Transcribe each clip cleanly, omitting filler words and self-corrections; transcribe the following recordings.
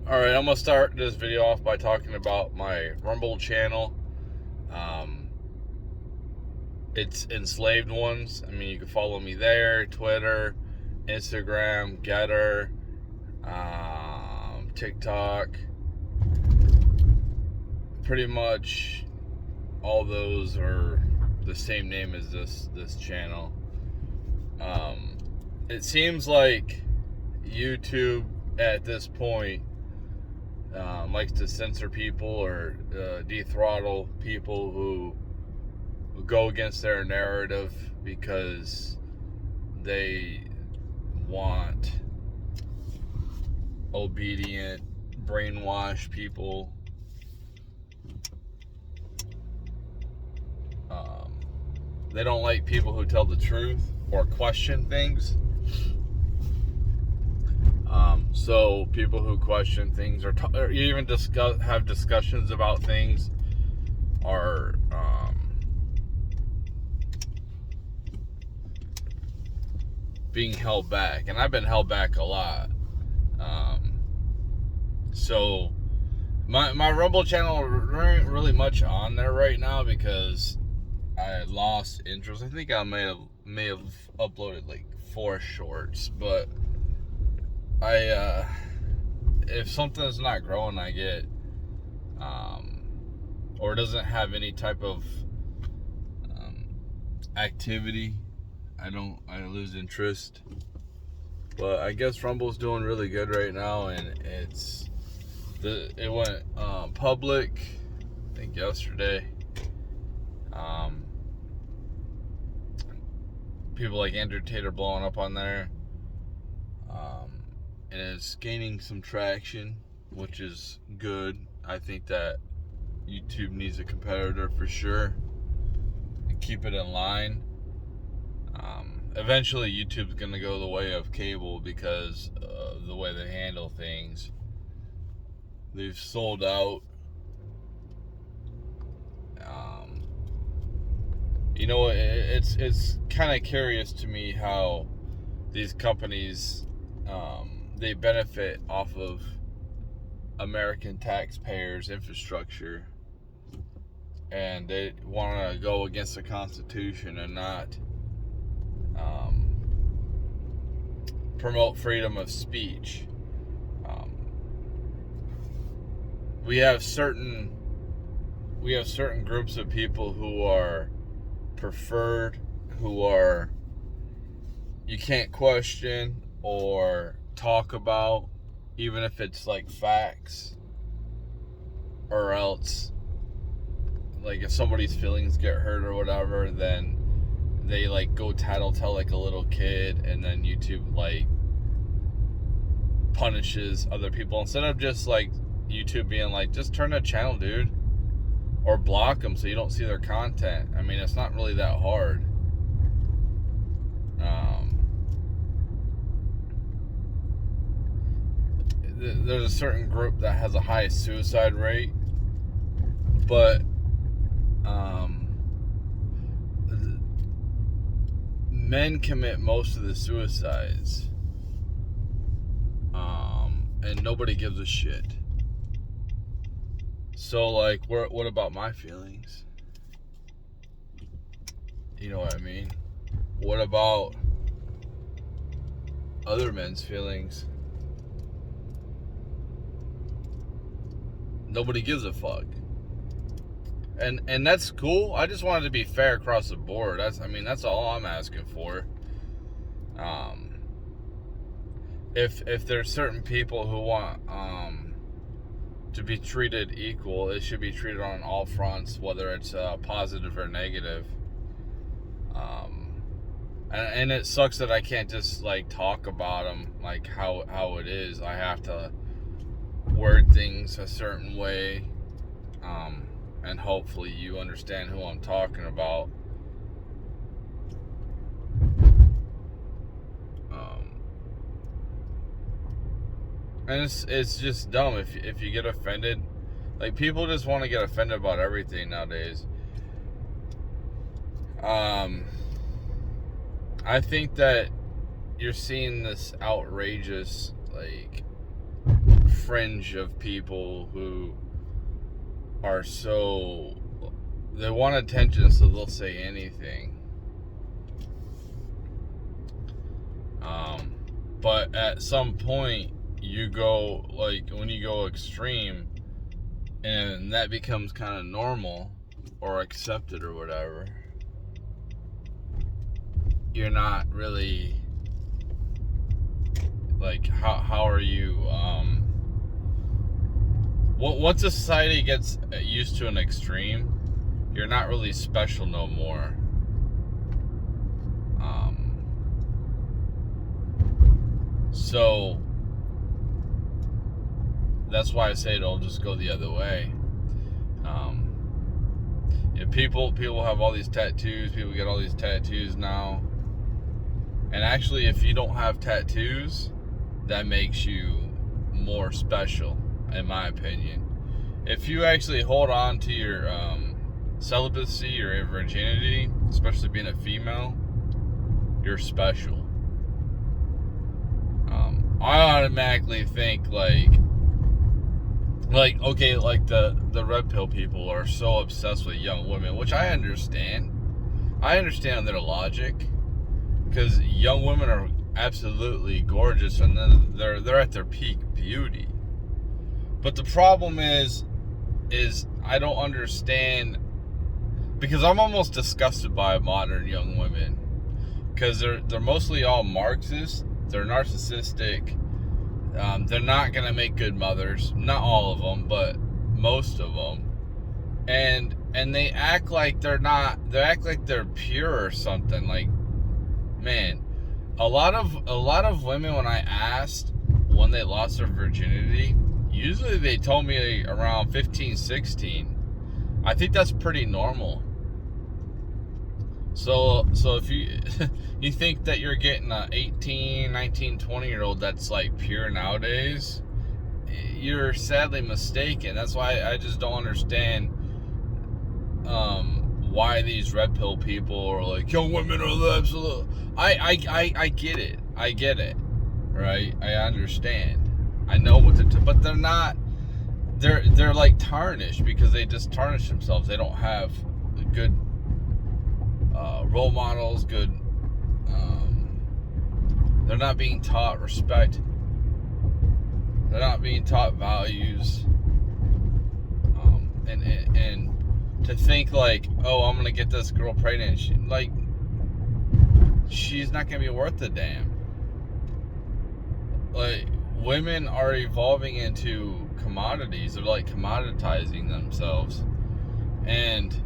Alright, I'm going to start this video off by talking about my Rumble channel. Um, it's enslaved1s. I mean, you can follow me there, Twitter, Instagram, Getter, TikTok. Pretty much all those are the same name as this channel. It seems like YouTube at this point likes to censor people or dethrottle people who go against their narrative because they want obedient, brainwashed people. They don't like people who tell the truth or question things. So people who question things or even have discussions about things are being held back, and I've been held back a lot. So my Rumble channel isn't really much on there right now because I lost interest. I think I may have uploaded like 4 shorts, but if something's not growing, I get or doesn't have any type of activity, I lose interest. But I guess Rumble's doing really good right now, and it went public, I think yesterday. People like Andrew Tate are blowing up on there, and it's gaining some traction, which is good. I think that YouTube needs a competitor for sure and keep it in line. Eventually, YouTube's going to go the way of cable because of the way they handle things. They've sold out. It's kind of curious to me how these companies they benefit off of American taxpayers' infrastructure, and they want to go against the Constitution and not promote freedom of speech. We have certain groups of people who are preferred, who are you can't question or talk about, even if it's like facts, or else like if somebody's feelings get hurt or whatever, then they like go tattletale like a little kid, and then YouTube like punishes other people instead of just like YouTube being like, just turn the channel, dude, or block them so you don't see their content. I mean, it's not really that hard. There's a certain group that has a high suicide rate, but men commit most of the suicides, and nobody gives a shit. So like, what about my feelings? You know what I mean? What about other men's feelings? Nobody gives a fuck. And that's cool. I just wanted to be fair across the board. That's all I'm asking for. If there's certain people who want to be treated equal, it should be treated on all fronts, whether it's positive or negative. And it sucks that I can't just like talk about them like how it is. I have to word things a certain way, and hopefully you understand who I'm talking about. And it's just dumb if you get offended. Like, people just want to get offended about everything nowadays. I think that you're seeing this outrageous like fringe of people who are so, they want attention, so they'll say anything. But at some point, you go, like, when you go extreme, and that becomes kind of normal or accepted or whatever, you're not really, like, how are you, once a society gets used to an extreme, you're not really special no more. So that's why I say it'll just go the other way. People have all these tattoos. People get all these tattoos now. And actually, if you don't have tattoos, that makes you more special, in my opinion. If you actually hold on to your celibacy or your virginity, especially being a female, you're special. I automatically think like okay, like the red pill people are so obsessed with young women, which I understand. I understand their logic, because young women are absolutely gorgeous, and then they're at their peak beauty. But the problem is I don't understand, because I'm almost disgusted by modern young women, because they're mostly all Marxists. They're narcissistic. They're not gonna make good mothers. Not all of them, but most of them. And they act like they're not. They act like they're pure or something. Like, man, a lot of women, when I asked when they lost their virginity, usually they told me around 15, 16. I think that's pretty normal. So if you you think that you're getting a 18, 19, 20-year-old that's like pure nowadays, you're sadly mistaken. That's why I just don't understand why these red pill people are like, young women are the absolute. I get it. I get it. Right? I understand. I know what to do, but they're not. They're like tarnished, because they just tarnish themselves. They don't have good role models, good. They're not being taught respect. They're not being taught values. And to think like, oh, I'm gonna get this girl pregnant, she's not gonna be worth a damn. Like, women are evolving into commodities. They're like commoditizing themselves, and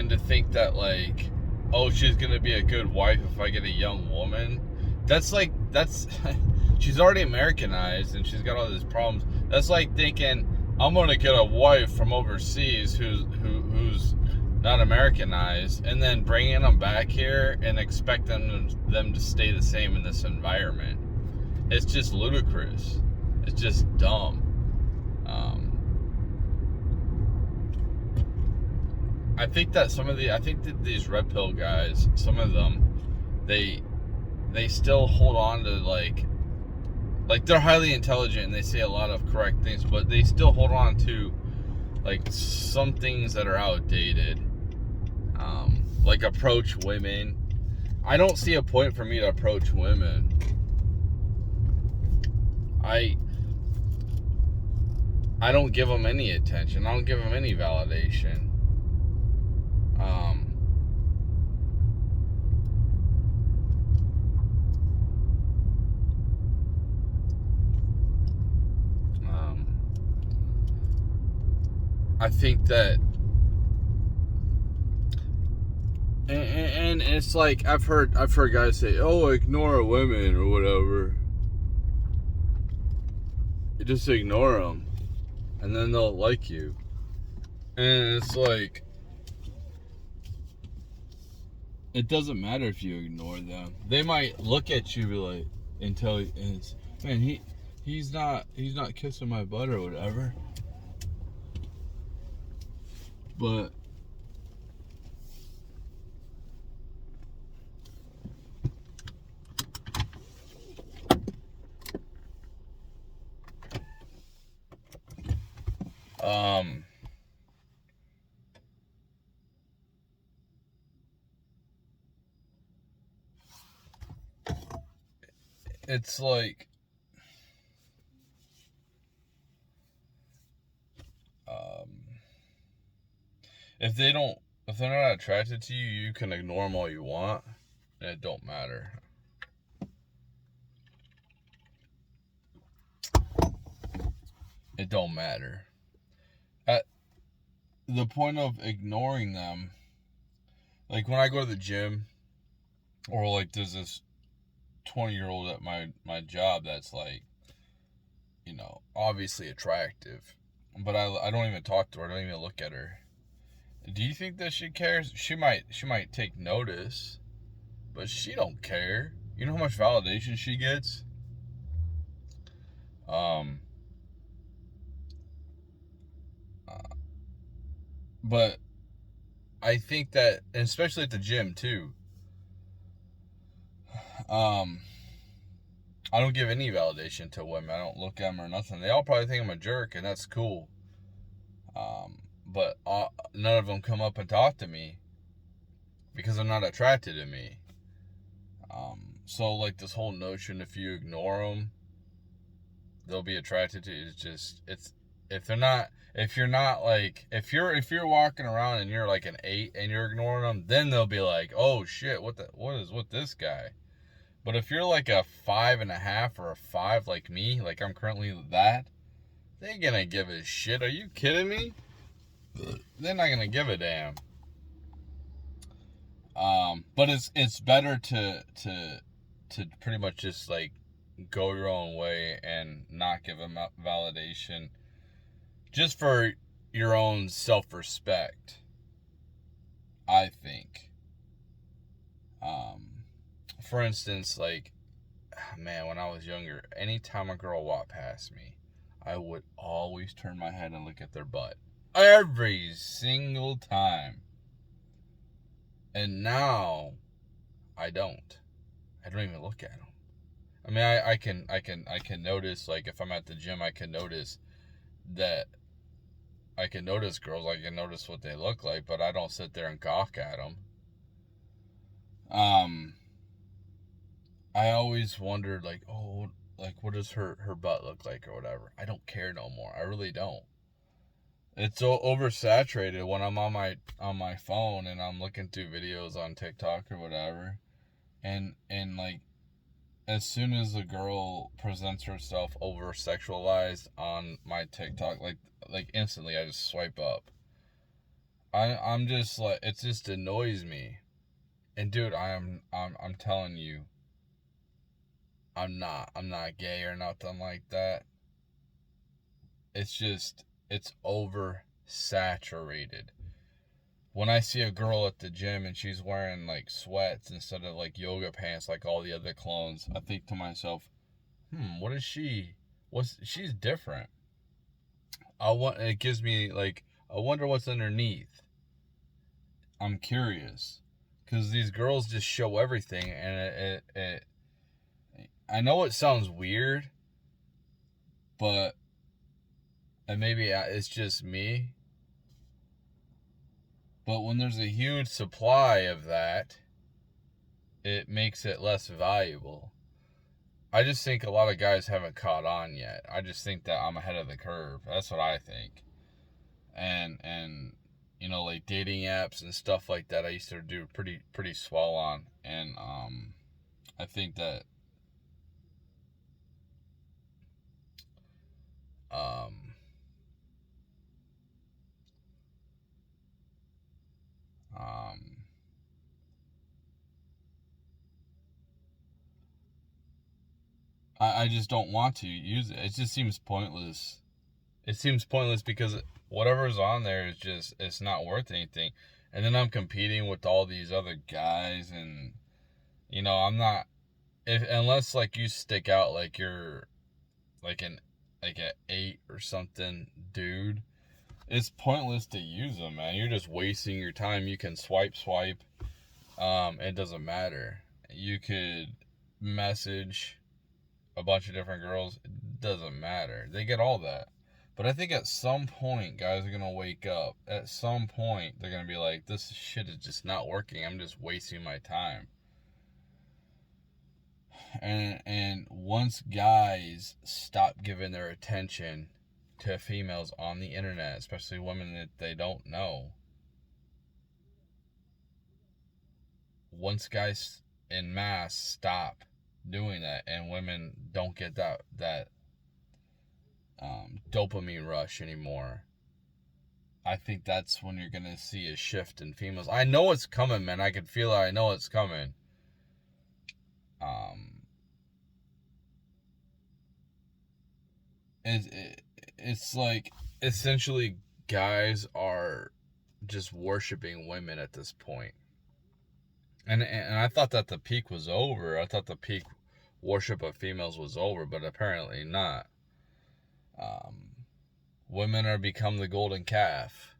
to think that like, oh, she's gonna be a good wife if I get a young woman. That's she's already Americanized, and she's got all these problems. That's like thinking, I'm gonna get a wife from overseas who's not Americanized, and then bringing them back here and expect them to stay the same in this environment. It's just ludicrous. It's just dumb. I think that these red pill guys, some of them, they still hold on to like they're highly intelligent and they say a lot of correct things, but they still hold on to like some things that are outdated. Like approach women. I don't see a point for me to approach women. I don't give them any attention. I don't give them any validation. I think that, and it's like I've heard guys say, "Oh, ignore women" or whatever. You just ignore them, and then they'll like you. And it's like, it doesn't matter if you ignore them. They might look at you like man, he's not kissing my butt or whatever. But it's like, if they're not attracted to you, you can ignore them all you want, and it don't matter. It don't matter. At the point of ignoring them, like when I go to the gym, or like there's this 20-year-old at my job that's like, obviously attractive, but I don't even talk to her. I don't even look at her. Do you think that she cares? She might take notice, but she don't care. You know how much validation she gets? Um, but I think that, and especially at the gym too, I don't give any validation to women. I don't look at them or nothing. They all probably think I'm a jerk, and that's cool. But none of them come up and talk to me because they're not attracted to me. So like this whole notion, if you ignore them, they'll be attracted to you. If you're walking around and you're like an 8 and you're ignoring them, then they'll be like, oh shit, what is with this guy? But if you're like a 5.5 or a 5 like me, like I'm currently that, they ain't gonna give a shit. Are you kidding me? They're not gonna give a damn. But it's better to pretty much just like go your own way and not give them validation, just for your own self-respect, I think. For instance, like, man, when I was younger, anytime a girl walked past me, I would always turn my head and look at their butt. Every single time. And now, I don't. I don't even look at them. I mean, I can notice, like, if I'm at the gym, I can notice girls, I can notice what they look like, but I don't sit there and gawk at them. I always wondered, like, oh, like, what does her butt look like or whatever. I don't care no more. I really don't. It's so oversaturated when I'm on my phone and I'm looking through videos on TikTok or whatever, and like, as soon as a girl presents herself over sexualized on my TikTok, like instantly I just swipe up. I'm just like, it just annoys me. And dude, I'm telling you, I'm not gay or nothing like that. It's oversaturated. When I see a girl at the gym and she's wearing like sweats instead of like yoga pants like all the other clones, I think to myself, what is she? She's different. It gives me like, I wonder what's underneath. I'm curious, because these girls just show everything, and I know it sounds weird, but, and maybe it's just me, but when there's a huge supply of that, it makes it less valuable. I just think a lot of guys haven't caught on yet. I just think that I'm ahead of the curve. That's what I think. And like dating apps and stuff like that, I used to do pretty swell on, and I think that um um I just don't want to use it. It just seems pointless. It seems pointless because whatever's on there is just, it's not worth anything. And then I'm competing with all these other guys, and I'm not, unless like you stick out, like you're like an 8 or something dude, it's pointless to use them, man. You're just wasting your time. You can swipe. It doesn't matter. You could message a bunch of different girls. It doesn't matter. They get all that. But I think at some point, guys are going to wake up. At some point, they're going to be like, this shit is just not working. I'm just wasting my time. And once guys stop giving their attention to females on the internet, especially women that they don't know, once guys in mass stop doing that and women don't get that dopamine rush anymore, I think that's when you're gonna see a shift in females. I know it's coming, man. I can feel it. I know it's coming. It's like essentially guys are just worshiping women at this point. And I thought that the peak was over. I thought the peak worship of females was over, but apparently not. Women are become the golden calf.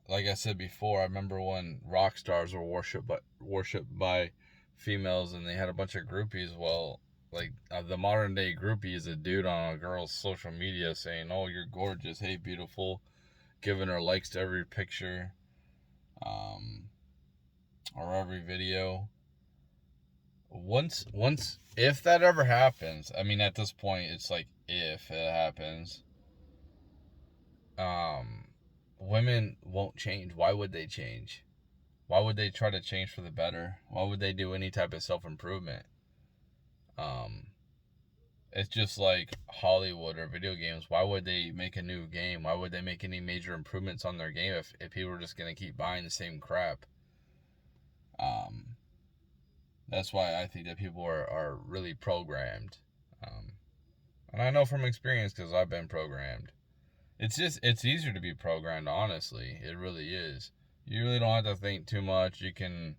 Like I said before, I remember when rock stars were worshipped by females, and they had a bunch of groupies. Well, like the modern day groupie is a dude on a girl's social media saying, "Oh, you're gorgeous. Hey, beautiful," giving her likes to every picture, or every video. Once, if that ever happens, I mean, at this point, it's like if it happens, women won't change. Why would they change? Why would they try to change for the better? Why would they do any type of self-improvement? It's just like Hollywood or video games. Why would they make a new game? Why would they make any major improvements on their game if people are just going to keep buying the same crap? That's why I think that people are really programmed. And I know from experience because I've been programmed. It's easier to be programmed, honestly. It really is. You really don't have to think too much. You can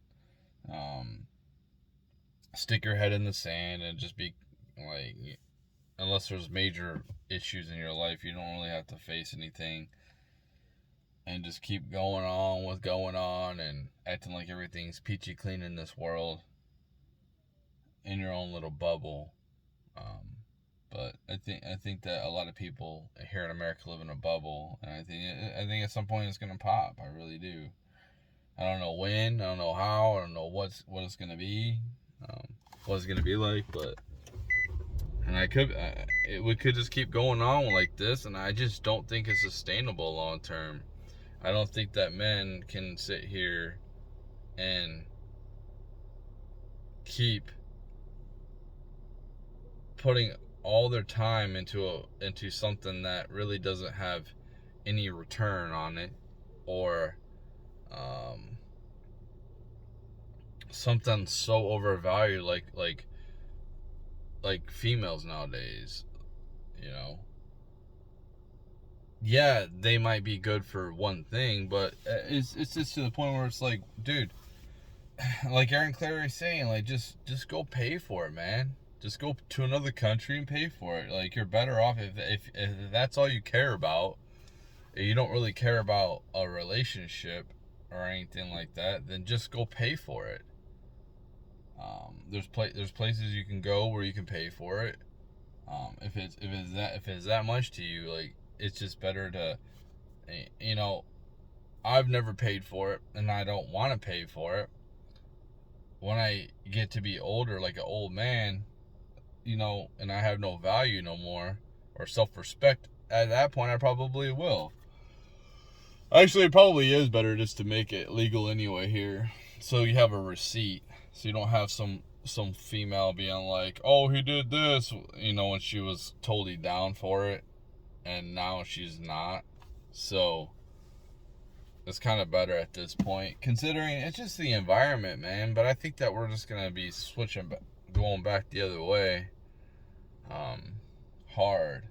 stick your head in the sand and just be like, unless there's major issues in your life, you don't really have to face anything, and just keep going on with going on and acting like everything's peachy clean in this world in your own little bubble. But I think that a lot of people here in America live in a bubble, and I think at some point it's gonna pop. I really do. I don't know when, I don't know how, I don't know what it's gonna be, what it's gonna be like, but we could just keep going on like this, and I just don't think it's sustainable long term. I don't think that men can sit here and keep putting all their time into something that really doesn't have any return on it, or something so overvalued like females nowadays. You know, yeah, they might be good for one thing, but it's just to the point where it's like, dude, like Aaron Clary's saying, like just go pay for it, man. Just go to another country and pay for it. Like, you're better off if that's all you care about. If you don't really care about a relationship or anything like that, then just go pay for it. There's places you can go where you can pay for it. If it's that much to you, like, it's just better to, you know, I've never paid for it, and I don't want to pay for it. When I get to be older, like an old man, you know, and I have no value no more, or self-respect, at that point I probably will. Actually, it probably is better just to make it legal anyway here, so you have a receipt, so you don't have some female being like, oh, he did this, you know, when she was totally down for it, and now she's not. So it's kind of better at this point, considering it's just the environment, man. But I think that we're just gonna be going back the other way, hard.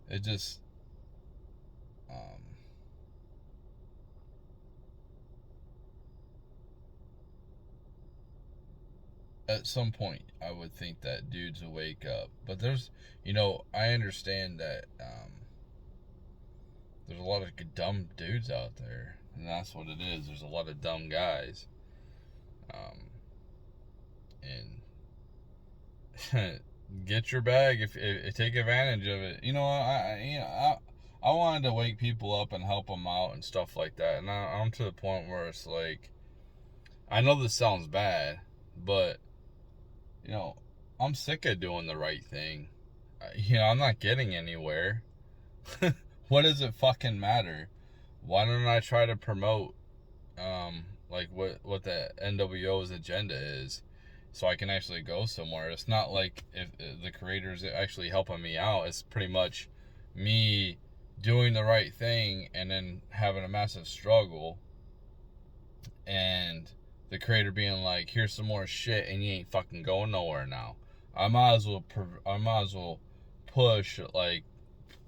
It just, at some point, I would think that dudes will wake up. But there's, you know, I understand that there's a lot of dumb dudes out there, and that's what it is. There's a lot of dumb guys, and get your bag if take advantage of it. I wanted to wake people up and help them out and stuff like that. And I'm to the point where it's like, I know this sounds bad, but you know, I'm sick of doing the right thing. I'm not getting anywhere. What does it fucking matter? Why don't I try to promote like what the NWO's agenda is, so I can actually go somewhere? It's not like if the creators are actually helping me out. It's pretty much me doing the right thing and then having a massive struggle, and the creator being like, here's some more shit, and you ain't fucking going nowhere now. I might as well push like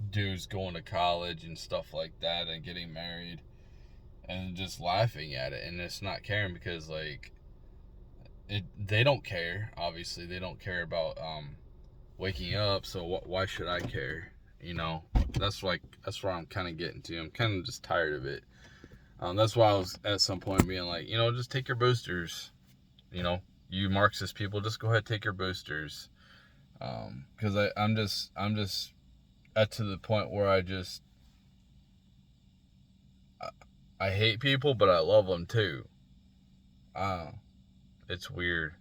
dudes going to college and stuff like that and getting married and just laughing at it and just not caring, because like they don't care. Obviously they don't care about waking up, so why should I care? That's where I'm kind of getting to. I'm kind of just tired of it. That's why I was at some point being like, just take your boosters. You Marxist people, just go ahead, take your boosters. Because I'm just at to the point where I hate people, but I love them too. It's weird.